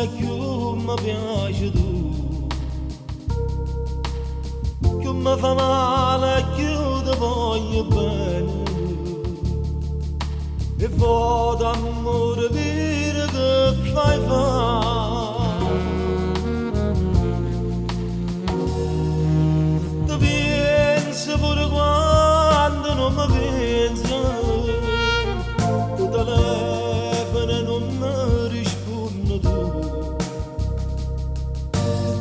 più mi piace tu, più mi fa male, più ti voglio bene. E vado amore dire che fai fare. Ti penso pure quando non mi pensi, tu telefono e non mi rispondi tu.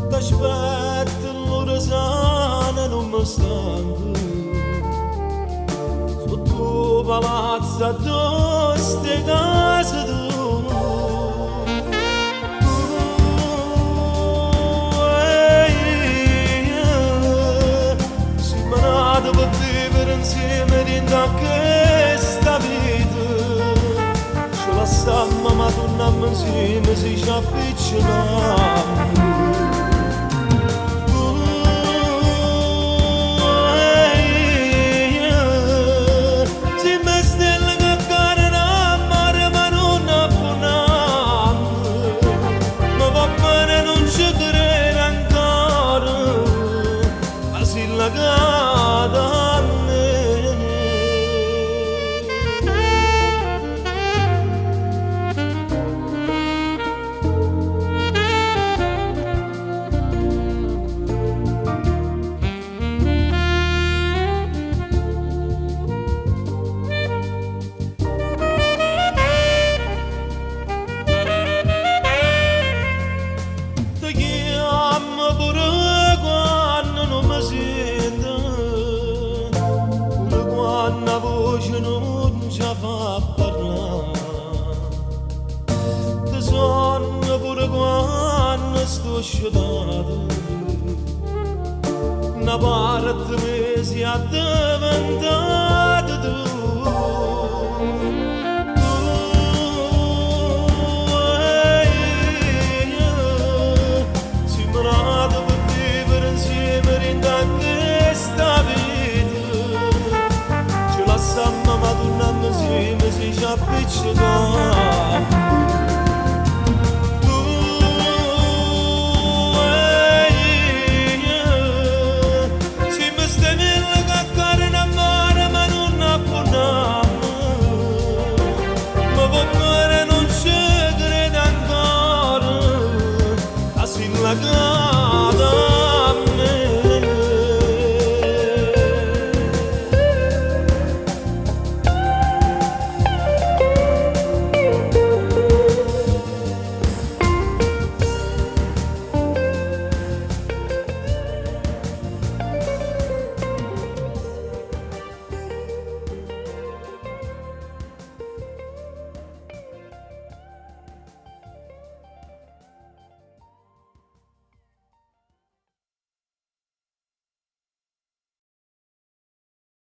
T'aspetto l'ora sana e non mi stanco, sotto palazzo addosso ste case tu. Siamo nati per vivere insieme dentro questa vita, ce la stiamo ma torniamo insieme se ci avviciniamo. Non ci fa parlare, ti sogno pure quando sto sciolata, una parte mi si è diventata tu. Siamo nati per vivere insieme dentro questa vita, stiamo ma torniamo insieme se ci avviciniamo.